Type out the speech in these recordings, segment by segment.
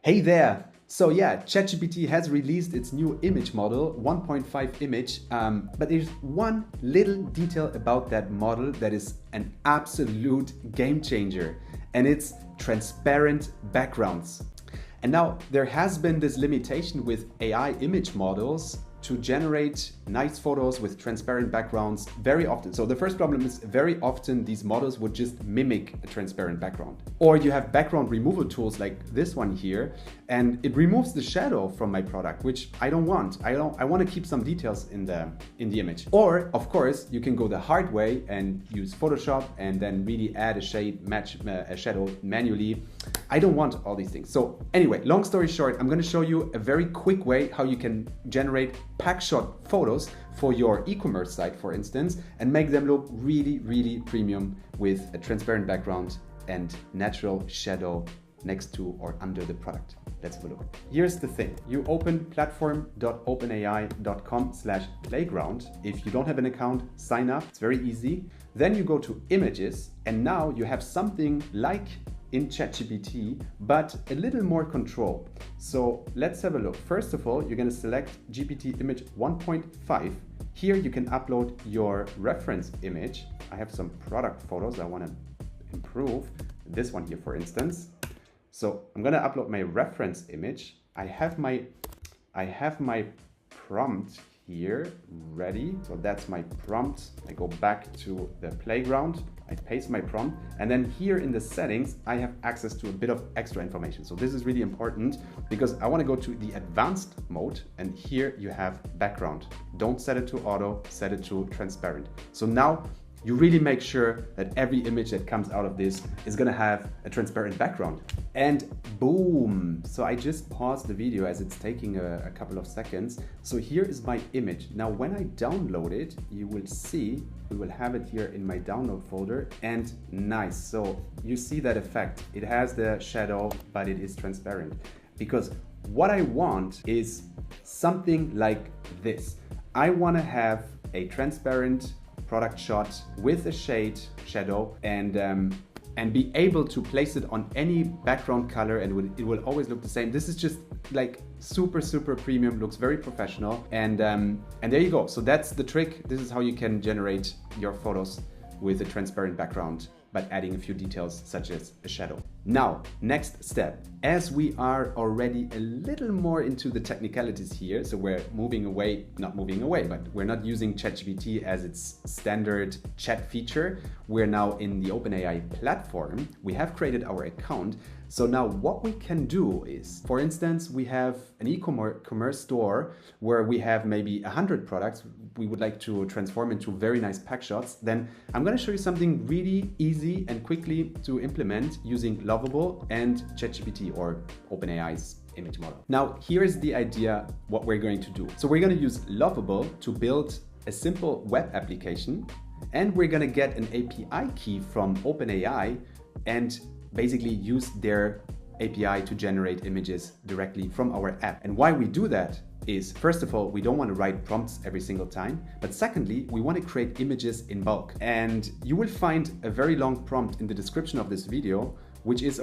Hey there! So yeah, ChatGPT has released its new image model, 1.5 image, but there's one little detail about that model that is an absolute game changer, and it's transparent backgrounds. And now there has been this limitation with AI image models to generate nice photos with transparent backgrounds very often. So the first problem is very often these models would just mimic a transparent background. Or you have background removal tools like this one here, and it removes the shadow from my product, which I don't want. I want to keep some details in the image. Or of course, you can go the hard way and use Photoshop and then really add a shade, match a shadow manually. I don't want all these things. So anyway, long story short, I'm going to show you a very quick way how you can generate Packshot photos for your e-commerce site, for instance, and make them look really, really premium with a transparent background and natural shadow next to or under the product. Let's have a look. Here's the thing. You open platform.openai.com/playground. If you don't have an account, sign up. It's very easy. Then you go to images, and now you have something like in ChatGPT, but a little more control. So let's have a look. First of all, you're going to select GPT Image 1.5. Here you can upload your reference image. I have some product photos I want to improve. This one here, for instance. So I'm going to upload my reference image. I have my prompt here ready. So that's my prompt. I go back to the playground. I paste my prompt, and then here in the settings, I have access to a bit of extra information. So this is really important because I want to go to the advanced mode, and here you have background. Don't set it to auto, set it to transparent. So now you really make sure that every image that comes out of this is gonna have a transparent background. And boom! So I just paused the video as it's taking a couple of seconds. So here is my image. Now when I download it, you will see, we will have it here in my download folder, and nice. So you see that effect. It has the shadow, but it is transparent. Because what I want is something like this. I wanna have a transparent product shot with a shadow, and be able to place it on any background color, and it will always look the same. This is just like super premium, looks very professional, and there you go. So that's the trick. This is how you can generate your photos with a transparent background, but adding a few details such as a shadow. Now, next step. As we are already a little more into the technicalities here, so we're moving away, not moving away, but we're not using ChatGPT as its standard chat feature. We're now in the OpenAI platform. We have created our account. So now what we can do is, for instance, we have an e-commerce store where we have maybe 100 products we would like to transform into very nice Packshots. Then I'm going to show you something really easy and quickly to implement using Lovable and ChatGPT, or OpenAI's image model. Now, here is the idea what we're going to do. So we're going to use Lovable to build a simple web application, and we're going to get an API key from OpenAI and basically use their API to generate images directly from our app. And why we do that is, first of all, we don't want to write prompts every single time, but secondly, we want to create images in bulk. And you will find a very long prompt in the description of this video, which is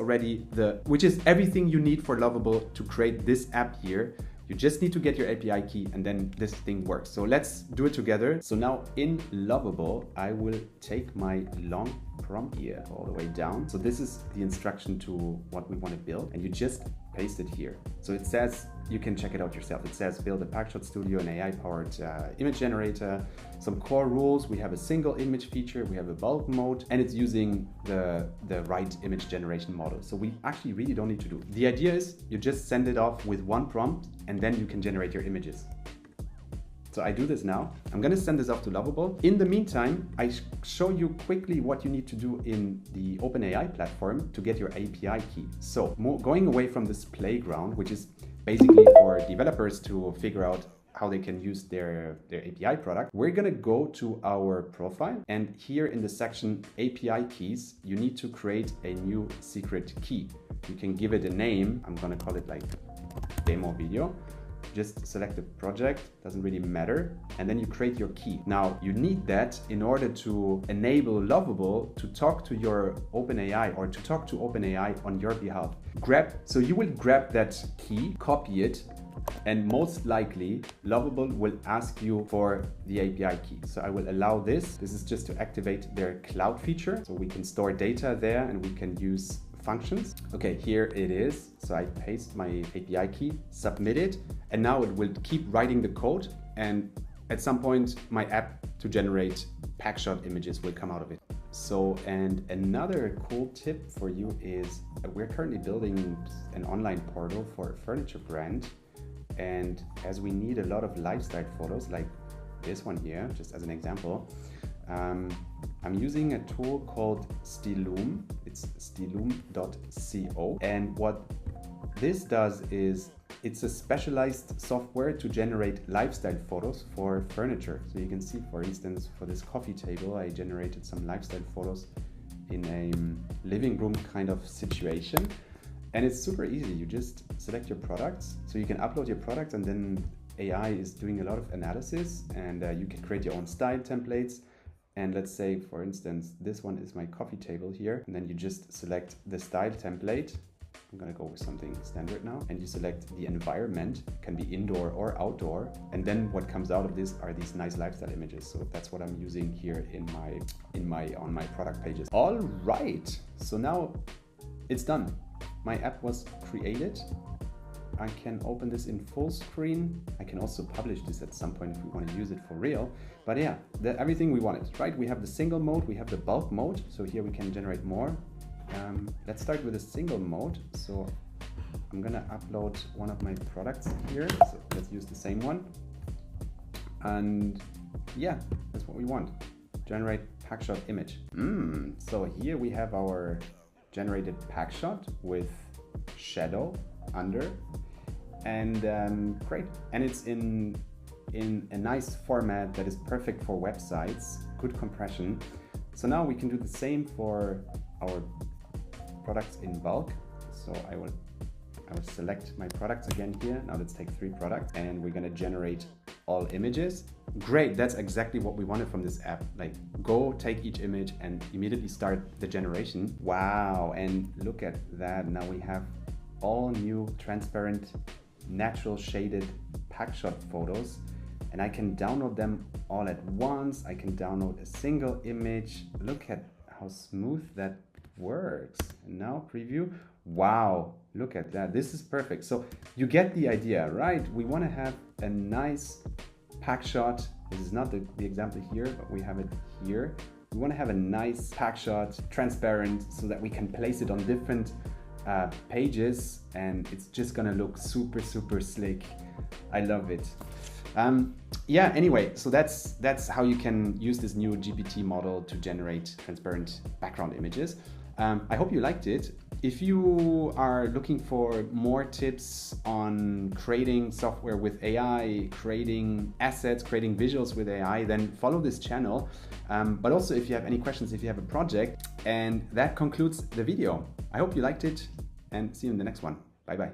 everything you need for Lovable to create this app here. You just need to get your API key, and then this thing works. So let's do it together. So now in Lovable, I will take my long prompt here all the way down. So this is the instruction to what we want to build, and you just paste it here. So it says, you can check it out yourself. It says build a Packshot studio, an AI-powered image generator, some core rules. We have a single image feature, we have a bulk mode, and it's using the right image generation model. So we actually really don't need to do. The idea is you just send it off with one prompt, and then you can generate your images. So I do this now. I'm going to send this off to Lovable. In the meantime, I show you quickly what you need to do in the OpenAI platform to get your API key. So going away from this playground, which is basically for developers to figure out how they can use their API product, we're going to go to our profile, and here in the section API keys, you need to create a new secret key. You can give it a name. I'm going to call it like demo video. just select a project, doesn't really matter, and then you create your key. Now you need that in order to enable Lovable to talk to your OpenAI or to talk to OpenAI on your behalf. So you will grab that key, copy it, and most likely Lovable will ask you for the API key. So I will allow this. This is just to activate their cloud feature. So we can store data there and we can use functions. Okay, here it is. So I paste my API key, submit it, and now it will keep writing the code. And at some point, my app to generate Packshot images will come out of it. So, and another cool tip for you is we're currently building an online portal for a furniture brand. And as we need a lot of lifestyle photos like this one here, just as an example, I'm using a tool called Stiloom. It's stiloom.co. And what this does is it's a specialized software to generate lifestyle photos for furniture. So you can see, for instance, for this coffee table, I generated some lifestyle photos in a living room kind of situation. And it's super easy. You just select your products. So you can upload your products, and then AI is doing a lot of analysis, and you can create your own style templates. And let's say, for instance, this one is my coffee table here. And then you just select the style template. I'm gonna go with something standard now. And you select the environment, it can be indoor or outdoor. And then what comes out of this are these nice lifestyle images. So that's what I'm using here on my product pages. All right, so now it's done. My app was created. I can open this in full screen. I can also publish this at some point if we want to use it for real. But yeah, everything we wanted, right? We have the single mode, we have the bulk mode. So here we can generate more. Let's start with the single mode. So I'm gonna upload one of my products here. So let's use the same one. And yeah, that's what we want. Generate Packshot image. So here we have our generated Packshot with shadow under, and great. And it's in a nice format that is perfect for websites, good compression. So now we can do the same for our products in bulk. So I will select my products again here. Now let's take 3 products, and we're gonna generate all images. Great, that's exactly what we wanted from this app. Like, go take each image and immediately start the generation. Wow, and look at that. Now we have all new transparent, natural shaded Packshot photos, and I can download them all at once. I can download a single image. Look at how smooth that works. And now preview. Wow, look at that. This is perfect. So you get the idea, right? We want to have a nice Packshot. This is not the example here, but we have it here. We want to have a nice Packshot, transparent, so that we can place it on different pages, and it's just gonna look super, super slick. I love it. Yeah, anyway, so that's how you can use this new GPT model to generate transparent background images. I hope you liked it. If you are looking for more tips on creating software with AI, creating assets, creating visuals with AI, then follow this channel. But also, if you have any questions, if you have a project, and that concludes the video. I hope you liked it, and see you in the next one. Bye-bye.